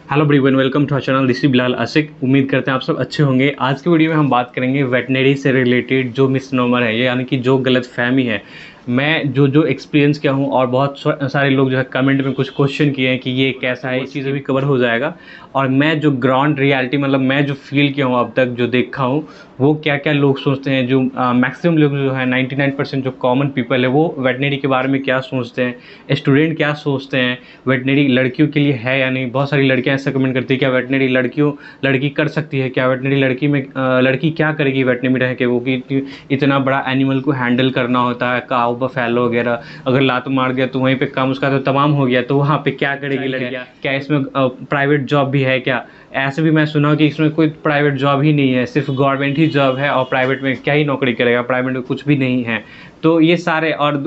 Hello everyone, welcome to our channel. This is Bilal Ashiq. उम्मीद करते हैं आप सब अच्छे होंगे। आज की वीडियो में हम बात करेंगे वेटनरी से रिलेटेड जो मिसनोमर है, यानी कि जो गलतफहमी है। मैं जो एक्सपीरियंस किया हूँ और बहुत सारे लोग जो है कमेंट में कुछ क्वेश्चन किए हैं कि ये कैसा है, ये चीज़ें भी कवर हो जाएगा। और मैं जो ग्राउंड रियलिटी मतलब मैं जो फील किया हूँ अब तक, जो देखा हूँ, वो क्या क्या लोग सोचते हैं, जो मैक्सिमम लोग जो है 99% जो कॉमन पीपल है वो वेटनरी के बारे में क्या सोचते हैं, स्टूडेंट क्या सोचते हैं, वेटनरी लड़कियों के लिए है या नहीं। बहुत सारी लड़कियां ऐसा कमेंट करती है क्या वेटनरी लड़की कर सकती है, क्या वेटनरी लड़की में लड़की क्या करेगी वेटनरी में रह के, वो कि इतना बड़ा एनिमल को हैंडल करना होता है, काऊ बफेलो वगैरह, अगर लात मार दिया तो वहीं पे काम उसका तो तमाम हो गया, तो वहाँ पे क्या करेगी लड़कियाँ, क्या इसमें प्राइवेट जॉब भी है क्या। ऐसे भी मैं सुना कि इसमें कोई प्राइवेट जॉब ही नहीं है, सिर्फ गवर्नमेंट ही जॉब है, और प्राइवेट में क्या ही नौकरी करेगा, प्राइवेट में कुछ भी नहीं है। तो ये सारे और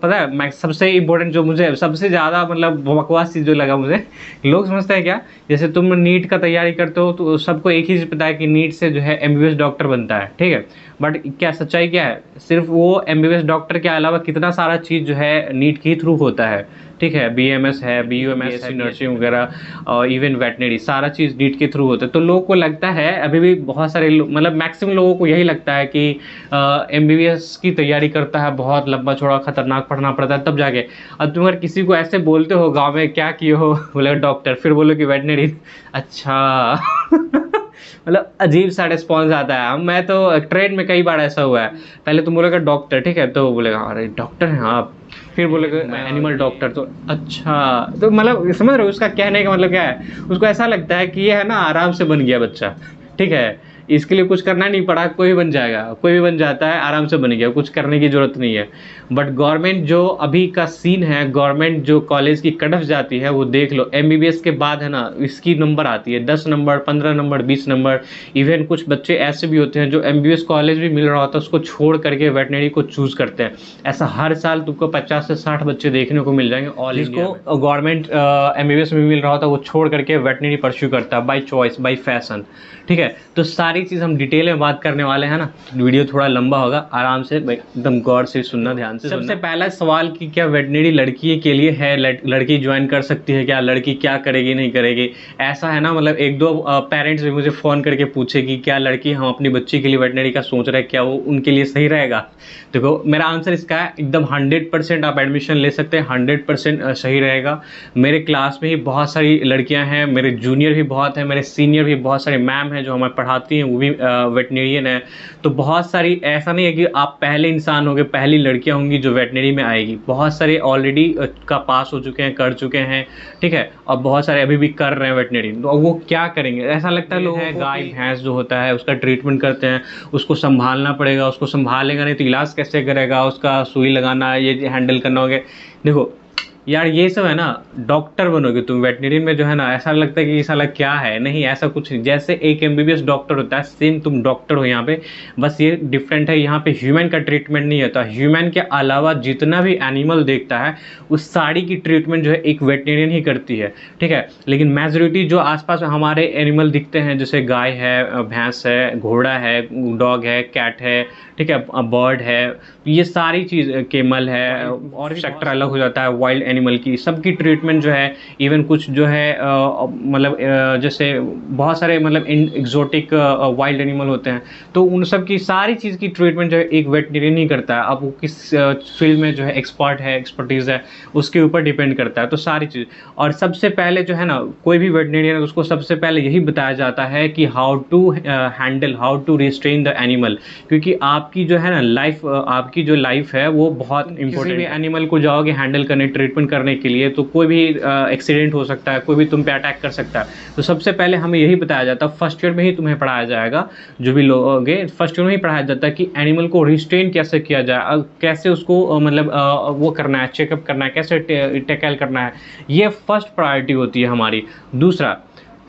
पता है, मैं सबसे इम्पोर्टेंट जो मुझे सबसे ज़्यादा मतलब बकवास चीज़ जो लगा मुझे, लोग समझते हैं क्या, जैसे तुम नीट का तैयारी करते हो तो सबको एक ही चीज़ पता है कि नीट से जो है एमबीबीएस डॉक्टर बनता है, ठीक है। बट क्या सच्चाई क्या है, सिर्फ वो एमबीबीएस डॉक्टर के अलावा कितना सारा चीज़ जो है नीट के थ्रू होता है, ठीक है। बीएमएस है, बीयूएमएस है, नर्सिंग वगैरह, और इवन वेटनरी, सारा चीज़ नीट के थ्रू होता है। तो लोगों को लगता है, अभी भी बहुत सारे मतलब मैक्सिमम लोगों को यही लगता है कि एमबीबीएस की तैयारी करता है, बहुत लंबा चौड़ा खतरनाक पढ़ना पड़ता है तब जाके। अब तुम अगर किसी को ऐसे बोलते हो गांव में क्या किए हो, बोले डॉक्टर, फिर बोलो कि वेटनरी, अच्छा मतलब अजीब सा रिस्पॉन्स आता है। मैं तो ट्रेन में कई बार ऐसा हुआ है, पहले तुम बोलेगा डॉक्टर, ठीक है, तो बोलेगा अरे डॉक्टर हैं आप, फिर बोलेगा एनिमल डॉक्टर, तो अच्छा, तो मतलब समझ रहे हो उसका कहने का मतलब क्या है। उसको ऐसा लगता है कि ये है ना आराम से बन गया बच्चा, ठीक है, इसके लिए कुछ करना नहीं पड़ा, कोई भी बन जाएगा, कोई भी बन जाता है, आराम से बन गया, कुछ करने की जरूरत नहीं है। बट गवर्नमेंट जो अभी का सीन है, गवर्नमेंट जो कॉलेज की कट ऑफ जाती है वो देख लो, एमबीबीएस के बाद है ना इसकी नंबर आती है 10 नंबर, 15 नंबर, 20 नंबर। इवन कुछ बच्चे ऐसे भी होते हैं जो एमबीबीएस कॉलेज भी मिल रहा होता है उसको छोड़ करके वेटनरी को चूज करते हैं। ऐसा हर साल तुमको 50 से 60 बच्चे देखने को मिल जाएंगे ऑल इंडिया में। जिसको गवर्नमेंट एमबीबीएस में मिल रहा होता है वो छोड़ करके वेटनरी परस्यू करता है, बाई चॉइस, बाई फैशन, ठीक है। तो सारी चीज़ हम डिटेल में बात करने वाले हैं ना, वीडियो थोड़ा लंबा होगा, आराम से एकदम गौर से सुनना, ध्यान से सुनना। सबसे पहला सवाल कि क्या वेटनरी लड़की के लिए है, लड़की ज्वाइन कर सकती है क्या, लड़की क्या करेगी नहीं करेगी, ऐसा है ना। मतलब एक दो पेरेंट्स भी मुझे फ़ोन करके पूछे कि क्या लड़की हम अपनी बच्ची के लिए वेटनरी का सोच रहे हैं, क्या वो उनके लिए सही रहेगा। देखो मेरा आंसर इसका है एकदम 100% आप एडमिशन ले सकते हैं, 100% सही रहेगा। मेरे क्लास में ही बहुत सारी लड़कियां हैं, मेरे जूनियर भी बहुत हैं, मेरे सीनियर भी बहुत सारे मैम हैं जो हमें पढ़ाती हैं, वो भी वेटनरियन है। तो बहुत सारी, ऐसा नहीं है कि आप पहले इंसान होंगे, पहली लड़कियां होंगी जो वेटनरी में आएगी, बहुत सारे ऑलरेडी का पास हो चुके हैं, कर चुके हैं, ठीक है, और बहुत सारे अभी भी कर रहे हैं वेटनरी। तो वो क्या करेंगे, ऐसा लगता है लोगों को गाय भैंस जो होता है उसका ट्रीटमेंट करते हैं, उसको संभालना पड़ेगा, उसको संभालेगा नहीं तो इलाज कैसे करेगा, उसका सुई लगाना, ये हैंडल करना होगा। देखो यार ये सब है ना, डॉक्टर बनोगे तुम वेटनरी में जो है ना, ऐसा लगता है कि ये साला क्या है, नहीं ऐसा कुछ नहीं। जैसे एक एमबीबीएस डॉक्टर होता है, सेम तुम डॉक्टर हो यहाँ पे, बस ये डिफरेंट है, यहाँ पे ह्यूमन का ट्रीटमेंट नहीं होता। ह्यूमन के अलावा जितना भी एनिमल देखता है उस सारी की ट्रीटमेंट जो है एक वेटनरियन ही करती है, ठीक है। लेकिन मेजोरिटी जो आसपास हमारे एनिमल दिखते हैं, जैसे गाय है, भैंस है, घोड़ा है, डॉग है, कैट है, ठीक है, बर्ड है, ये सारी चीज़, केमल है, और सेक्टर अलग हो जाता है वाइल्ड एनिमल की, सबकी ट्रीटमेंट जो है, इवन कुछ जो है मतलब जैसे बहुत सारे मतलब एग्जोटिक वाइल्ड एनिमल होते हैं, तो उन सब की सारी चीज़ की ट्रीटमेंट जो है एक वेटनरियन ही करता है। अब वो किस फील्ड में जो है एक्सपर्ट है, एक्सपर्टीज़ है, उसके ऊपर डिपेंड करता है। तो सारी चीज़, और सबसे पहले जो है ना कोई भी वेटनरियन है उसको सबसे पहले यही बताया जाता है कि how to handle, how to restrain the animal, क्योंकि आपकी जो है ना लाइफ, आपकी जो लाइफ है वो बहुत इंपॉर्टेंट। किसी भी एनिमल को जाओगे हैंडल करने, ट्रीटमेंट करने के लिए, तो कोई भी एक्सीडेंट हो सकता है, कोई भी तुम पे अटैक कर सकता है। तो सबसे पहले हमें यही बताया जाता है, फर्स्ट ईयर में ही तुम्हें पढ़ाया जाएगा, जो भी लोग फर्स्ट ईयर में ही पढ़ाया जाता है कि एनिमल को रिस्ट्रेन कैसे किया जाए, कैसे उसको मतलब वो करना है, चेकअप करना है, कैसे टैकल करना है, ये फर्स्ट प्रायोरिटी होती है हमारी। दूसरा,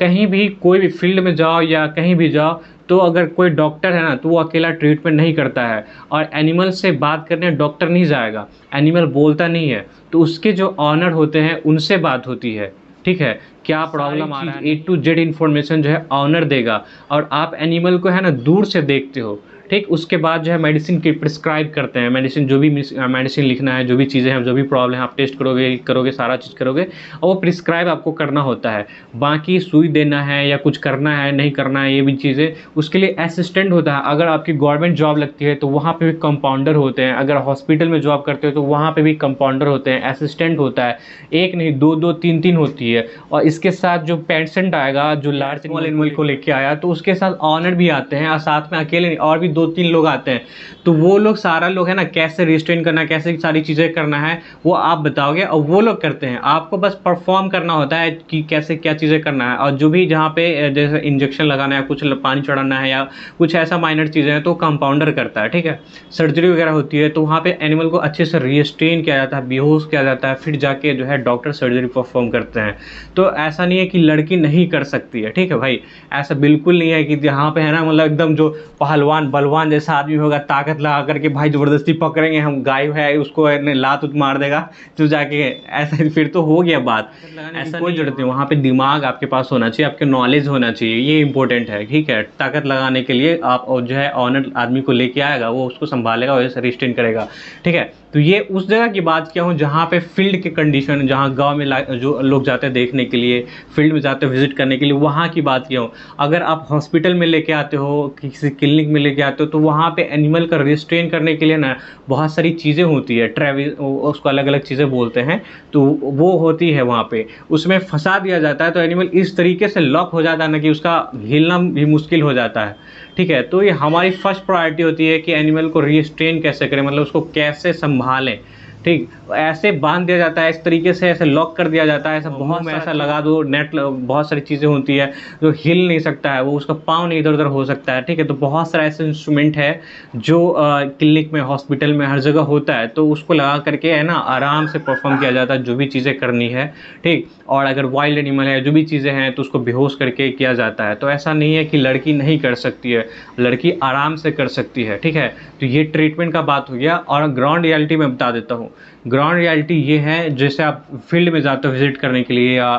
कहीं भी कोई भी फील्ड में जाओ या कहीं भी जाओ, तो अगर कोई डॉक्टर है ना तो वो अकेला ट्रीटमेंट नहीं करता है, और एनिमल से बात करने डॉक्टर नहीं जाएगा, एनिमल बोलता नहीं है, तो उसके जो ऑनर होते हैं उनसे बात होती है, ठीक है, क्या प्रॉब्लम आ रहा है, A to Z इन्फॉर्मेशन जो है ऑनर देगा। और आप एनिमल को है ना दूर से देखते हो, ठीक। उसके बाद जो है मेडिसिन की प्रिस्क्राइब करते हैं, मेडिसिन जो भी मेडिसिन लिखना है, जो भी चीज़ें हैं, जो भी प्रॉब्लम है, आप टेस्ट करोगे सारा चीज़ करोगे और वो प्रिस्क्राइब आपको करना होता है। बाकी सुई देना है या कुछ करना है नहीं करना है, ये भी चीज़ें उसके लिए असिस्टेंट होता है। अगर आपकी गवर्नमेंट जॉब लगती है तो वहाँ पे भी कंपाउंडर होते हैं, अगर हॉस्पिटल में जॉब करते हो तो वहाँ पे भी कंपाउंडर होते हैं, असिस्टेंट होता है। एक नहीं, दो दो तीन तीन होती है। और इसके साथ जो पेशेंट आएगा, जो लार्ज एनिमल को लेके आया, तो उसके साथ ऑनर भी आते हैं और साथ में अकेले नहीं और भी 2-3 लोग आते हैं। तो वो लोग सारा लोग है ना, कैसे रिस्ट्रेन करना है, कैसे सारी चीज़ें करना है, वो आप बताओगे और वो लोग करते हैं। आपको बस परफॉर्म करना होता है कि कैसे क्या चीज़ें करना है। और जो भी जहाँ पे जैसे इंजेक्शन लगाना है, कुछ पानी चढ़ाना है या कुछ ऐसा माइनर चीज़ें हैं तो कंपाउंडर करता है, ठीक है। सर्जरी वगैरह होती है तो वहाँ पे एनिमल को अच्छे से रिस्ट्रेन किया जाता है, बेहोश किया जाता है, फिर जाके जो है डॉक्टर सर्जरी परफॉर्म करते हैं। तो ऐसा नहीं है कि लड़की नहीं कर सकती है, ठीक है भाई, ऐसा बिल्कुल नहीं है कि यहाँ पे है ना मतलब एकदम जो पहलवान बलवान जैसा आदमी होगा, ताकत लगा करके भाई ज़बरदस्ती पकड़ेंगे हम, गाय है उसको लात उत मार देगा तो जाके, ऐसा फिर तो हो गया बात। ऐसा कोई जरूरत नहीं, वहाँ पे दिमाग आपके पास होना चाहिए, आपके नॉलेज होना चाहिए, ये इंपॉर्टेंट है, ठीक है। ताकत लगाने के लिए आप जो है ऑनर आदमी को लेके आएगा, वो उसको संभालेगा, वैसे रिस्ट्रेन करेगा, ठीक है। तो ये उस जगह की बात किया हूँ जहाँ पे फील्ड के कंडीशन, जहाँ गांव में जो लोग जाते हैं देखने के लिए, फील्ड में जाते हैं विजिट करने के लिए, वहाँ की बात किया हूँ। अगर आप हॉस्पिटल में लेके आते हो, किसी क्लिनिक में लेके आते हो, तो वहाँ पे एनिमल का रिस्ट्रेन करने के लिए ना बहुत सारी चीज़ें होती है, ट्रेविस उसको अलग अलग चीज़ें बोलते हैं, तो वो होती है वहाँ पे, उसमें फंसा दिया जाता है। तो एनिमल इस तरीके से लॉक हो जाता है ना कि उसका हिलना भी मुश्किल हो जाता है, ठीक है। तो ये हमारी फर्स्ट प्रायोरिटी होती है कि एनिमल को रिस्ट्रेन कैसे करें, मतलब उसको कैसे संभालें, ठीक। ऐसे बांध दिया जाता है, इस तरीके से ऐसे लॉक कर दिया जाता है, ऐसा बहुत में ऐसा लगा दो नेट, बहुत सारी चीज़ें होती है, जो हिल नहीं सकता है, वो उसका पाँव नहीं इधर उधर हो सकता है, ठीक है। तो बहुत सारा ऐसे इंस्ट्रूमेंट है जो क्लिनिक में, हॉस्पिटल में, हर जगह होता है, तो उसको लगा करके है ना आराम से परफॉर्म किया जाता है जो भी चीज़ें करनी है, ठीक। और अगर वाइल्ड एनिमल है, जो भी चीज़ें हैं, तो उसको बेहोश करके किया जाता है। तो ऐसा नहीं है कि लड़की नहीं कर सकती है, लड़की आराम से कर सकती है, ठीक है। तो ये ट्रीटमेंट का बात हो गया। और ग्राउंड रियलिटी में बता देता हूँ। ग्राउंड रियलिटी ये है, जैसे आप फील्ड में जाते हो विजिट करने के लिए या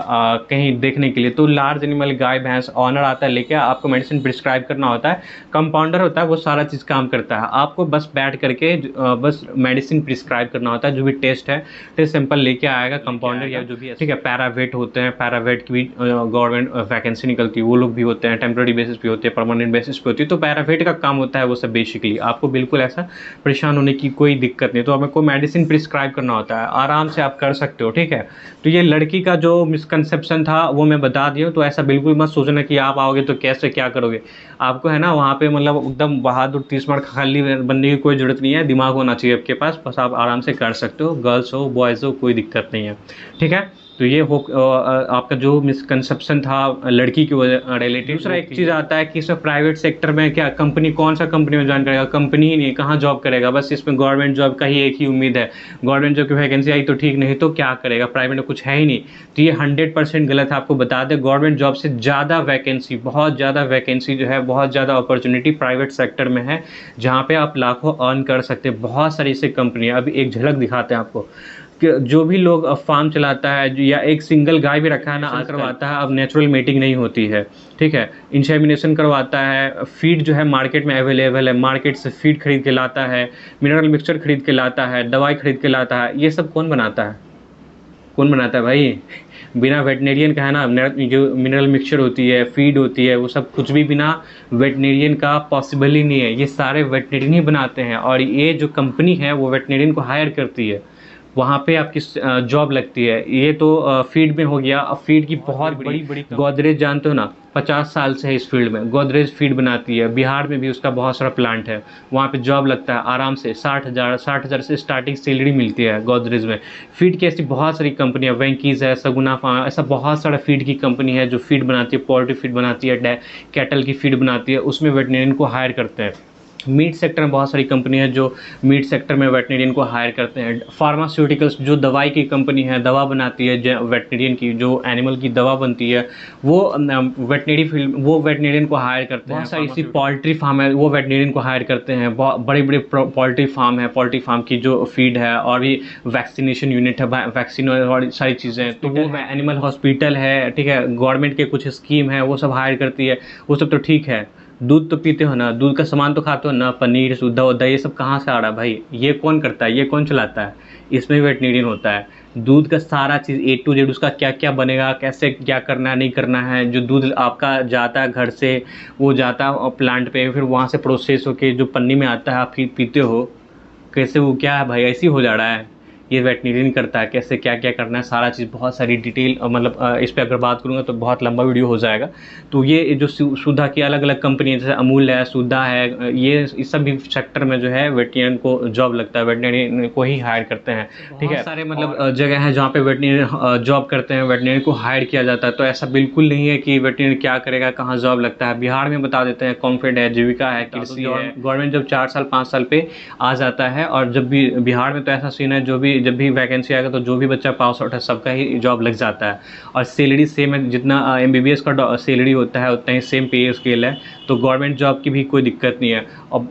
कहीं देखने के लिए, तो लार्ज एनिमल, गाय भैंस, ऑनर आता है लेके, आपको मेडिसिन प्रिस्क्राइब करना होता है, कंपाउंडर होता है, वो सारा चीज़ काम करता है। आपको बस बैठ करके बस मेडिसिन प्रिस्क्राइब करना होता है, जो भी टेस्ट है, टेस्ट सैंपल लेके आएगा कंपाउंडर या जो भी है, ठीक है। पैरावेट होते हैं, पैरावेट की भी गवर्नमेंट वैकेंसी निकलती है, वो लोग भी होते हैं, टेम्प्रेरी बेसिस पे होते हैं, परमानेंट बेसिस पे होती है। तो पैरावेट का काम होता है वो सब बेसिकली, आपको बिल्कुल ऐसा परेशान होने की कोई दिक्कत नहीं। तो आपको मेडिसिन प्रिस्क्राइब करना होता है, आराम से आप कर सकते हो, ठीक है। तो ये लड़की का जो मिसकंसेप्शन था वो मैं बता दिया। तो ऐसा बिल्कुल मत सोचना कि आप आओगे तो कैसे क्या करोगे, आपको है ना वहाँ पे मतलब एकदम बहादुर 30 मिनट खाली बनने की कोई ज़रूरत नहीं है, दिमाग होना चाहिए आपके पास, बस आप आराम से कर सकते हो, गर्ल्स हो बॉयज़ हो कोई दिक्कत नहीं है, ठीक है। तो ये हो आपका जो मिसकंसेप्शन था लड़की के रिलेटेड। दूसरा एक चीज़ आता है कि इसमें प्राइवेट सेक्टर में क्या कंपनी, कौन सा कंपनी में ज्वाइन करेगा, कंपनी ही नहीं, कहाँ जॉब करेगा, बस इसमें गवर्नमेंट जॉब का ही एक ही उम्मीद है, गवर्नमेंट जॉब की वैकेंसी आई तो ठीक, नहीं तो क्या करेगा, प्राइवेट में कुछ है ही नहीं। तो ये 100% गलत है। आपको बता दें, गवर्नमेंट जॉब से ज़्यादा वैकेंसी, बहुत ज़्यादा वैकेंसी जो है, बहुत ज़्यादा अपॉर्चुनिटी प्राइवेट सेक्टर में है, जहाँ पे आप लाखों अर्न कर सकते हैं। बहुत सारी ऐसी कंपनियाँ, अभी एक झलक दिखाते हैं आपको कि जो भी लोग फार्म चलाता है या एक सिंगल गाय भी रखा है ना, करवाता है, अब नेचुरल मीटिंग नहीं होती है, ठीक है, इंसेमिनेशन करवाता है, फीड जो है मार्केट में अवेलेबल है, मार्केट से फीड खरीद के लाता है, मिनरल मिक्सचर खरीद के लाता है, दवाई खरीद के लाता है, ये सब कौन बनाता है, कौन बनाता है भाई, बिना वेटनेरियन का है ना। जो मिनरल मिक्सचर होती है, फीड होती है, वो सब कुछ भी बिना वेटनेरियन का पॉसिबल ही नहीं है, ये सारे वेटनेरियन ही बनाते हैं। और ये जो कंपनी है वो वेटनेरियन को हायर करती है, वहाँ पे आपकी जॉब लगती है। ये तो फीड में हो गया। अब फीड की बहुत बड़ी गोदरेज जानते हो ना, 50 साल से है इस फील्ड में, गोदरेज फीड बनाती है, बिहार में भी उसका बहुत सारा प्लांट है, वहाँ पे जॉब लगता है आराम से, 60,000 से स्टार्टिंग सैलरी मिलती है गोदरेज में। फीड की ऐसी बहुत सारी कंपनियाँ, वेंकीज है, सगुना फार्म, ऐसा बहुत सारा फीड की कंपनी है जो फीड बनाती है, पोल्ट्री फीड बनाती है, कैटल की फीड बनाती है, उसमें वेटनेरियन को हायर करते हैं। मीट सेक्टर में बहुत सारी कंपनी है जो मीट सेक्टर में वेटनेरियन को हायर करते हैं। फार्मास्यूटिकल्स, जो दवाई की कंपनी है, दवा बनाती है वेटनेरियन की, जो एनिमल की दवा बनती है, वो वेटनरी फील्ड, वो वेटनेरियन को हायर करते हैं। बहुत सारी ऐसी पोल्ट्री फार्म है, वो वेटनेरियन को हायर करते हैं। बहुत बड़े बड़े पोल्ट्री फार्म है, पोल्ट्री फार्म की जो फीड है, और भी वैक्सीनेशन यूनिट है, वैक्सीन और सारी चीज़ें, तो वो एनिमल हॉस्पिटल है, ठीक है, गवर्नमेंट के कुछ स्कीम है, वो सब हायर करती है, वो सब तो ठीक है। दूध तो पीते हो ना, दूध का सामान तो खाते हो ना, पनीर, शुद्ध वुद्धा, ये सब कहाँ से आ रहा है भाई? ये कौन करता है, ये कौन चलाता है? इसमें भी वेटनेरियन होता है। दूध का सारा चीज़ ए टू जेड, उसका क्या क्या बनेगा, कैसे क्या करना है नहीं करना है, जो दूध आपका जाता है घर से, वो जाता है प्लांट पे, फिर वहाँ से प्रोसेस होके जो पन्नी में आता है, आप फिर पीते हो। कैसे, वो क्या है भाई, ऐसे ही हो जा रहा है? ये वेटनेरियन करता है, कैसे क्या क्या करना है, सारा चीज़ बहुत सारी डिटेल, मतलब इस पे अगर बात करूँगा तो बहुत लंबा वीडियो हो जाएगा। तो ये जो सुधा की अलग अलग कंपनी है, जैसे अमूल है, सुधा है, ये इस सब भी सेक्टर में जो है वेटनेरियन को जॉब लगता है, वेटनेरियन को ही हायर करते हैं। ठीक है, सारे मतलब जगह है जहाँ पे वेटनेरियन जॉब करते हैं, वेटनेरियन को हायर किया जाता है। तो ऐसा बिल्कुल नहीं है कि वेटनेरियन क्या करेगा, कहाँ जॉब लगता है। बिहार में बता देते हैं, कॉम्फेड है, जीविका है, कृषि है। गवर्नमेंट जब 4 साल 5 साल पे आ जाता है, और जब भी बिहार में तो ऐसा सीन है, जब भी वैकेंसी आएगा तो जो भी बच्चा पास आउट है सबका ही जॉब लग जाता है। और सैलरी सेम है, जितना एमबीबीएस का सैलरी होता है उतना ही सेम पे स्केल है। तो गवर्नमेंट जॉब की भी कोई दिक्कत नहीं है। और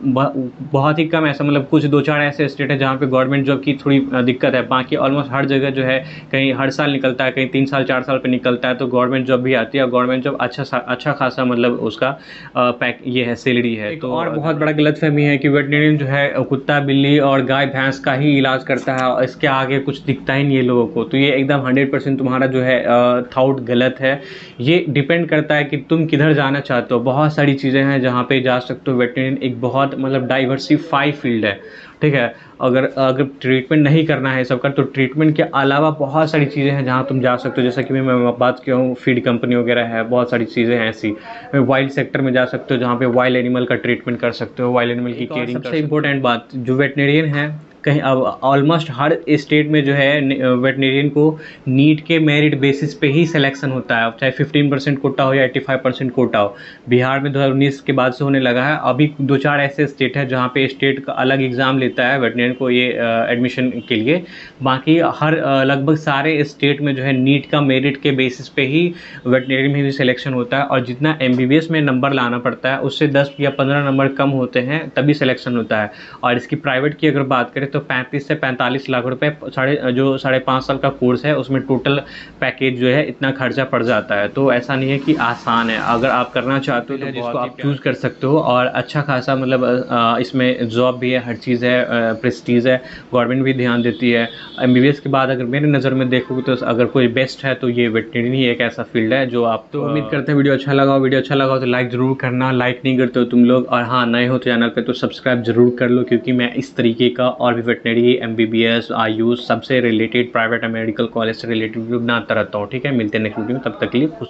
बहुत ही कम ऐसा, मतलब कुछ 2-4 ऐसे स्टेट है जहाँ पे गवर्नमेंट जॉब की थोड़ी दिक्कत है। बाकी ऑलमोस्ट हर जगह जो है, कहीं हर साल निकलता है, कहीं 3 साल 4 साल पे निकलता है, तो गवर्नमेंट जॉब भी आती है। और गवर्नमेंट जॉब अच्छा खासा, मतलब उसका पैक ये है, सैलरी है। तो और बहुत बड़ा गलतफहमी है कि वेटनेरियन जो है कुत्ता, बिल्ली और गाय भैंस का ही इलाज करता है, और इसके आगे कुछ दिखता ही नहीं है लोगों को। तो ये एकदम 100% तुम्हारा जो है थॉट गलत है। ये डिपेंड करता है कि तुम किधर जाना चाहते हो। बहुत सारी चीज़ें हैं जहाँ पे जा सकते हो। वेटनेरियन एक बहुत मतलब डाइवर्सिफाई फील्ड है, ठीक है। अगर अगर ट्रीटमेंट नहीं करना है सबका, तो ट्रीटमेंट के अलावा बहुत सारी चीज़ें हैं जहाँ तुम जा सकते हो। जैसा कि मैं बात किया हूँ, फीड कंपनी वगैरह है, बहुत सारी चीज़ें हैं ऐसी। वाइल्ड सेक्टर में जा सकते हो, जहाँ पे वाइल्ड एनिमल का ट्रीटमेंट कर सकते हो, वाइल्ड एनिमल की केयरिंग। सबसे इंपॉर्टेंट बात, जो वेटनेरियन है, कहीं अब ऑलमोस्ट हर स्टेट में जो है वेटनेरियन को नीट के मेरिट बेसिस पे ही सिलेक्शन होता है, चाहे 15% कोटा हो या 85% कोटा हो। बिहार में 2019 के बाद से होने लगा है। अभी 2-4 ऐसे स्टेट है जहाँ पे स्टेट का अलग एग्ज़ाम लेता है वेटनेरियन को ये एडमिशन के लिए। बाकी हर लगभग सारे स्टेट में जो है नीट का मेरिट के बेसिस पे ही वेटनेरियन में भी सिलेक्शन होता है। और जितना एमबीबीएस में नंबर लाना पड़ता है, उससे 10 या 15 नंबर कम होते हैं, तभी सिलेक्शन होता है। और इसकी प्राइवेट की अगर बात करें तो 35 से 45 लाख रुपए 5.5 साल का कोर्स है, उसमें टोटल पैकेज जो है इतना खर्चा पड़ जाता है। तो ऐसा नहीं है कि आसान है, अगर आप करना चाहते हो तो जिसको आप चूज़ कर सकते हो। और अच्छा खासा मतलब इसमें जॉब भी है, हर चीज़ है, प्रेस्टीज है, गवर्नमेंट भी ध्यान देती है। एमबीबीएस के बाद अगर मेरे नज़र में देखोगे तो अगर कोई बेस्ट है तो ये वेटरनरी ही एक ऐसा फील्ड है जो आप। तो उम्मीद करते हैं वीडियो अच्छा लगा हो। वीडियो अच्छा लगा हो तो लाइक ज़रूर करना, लाइक नहीं करते हो तुम लोग। और हाँ, नए हो तो चैनल पे तो सब्सक्राइब जरूर कर लो, क्योंकि मैं इस तरीके का और भी वेटनरी, एमबीबीएस, आयुष सबसे रिलेटेड, प्राइवेट मेडिकल कॉलेज से रिलेटेड वीडियो बनाता रहता हूँ। ठीक है, मिलते हैं नेक्स्ट वीडियो में, तब तक के लिए खुश।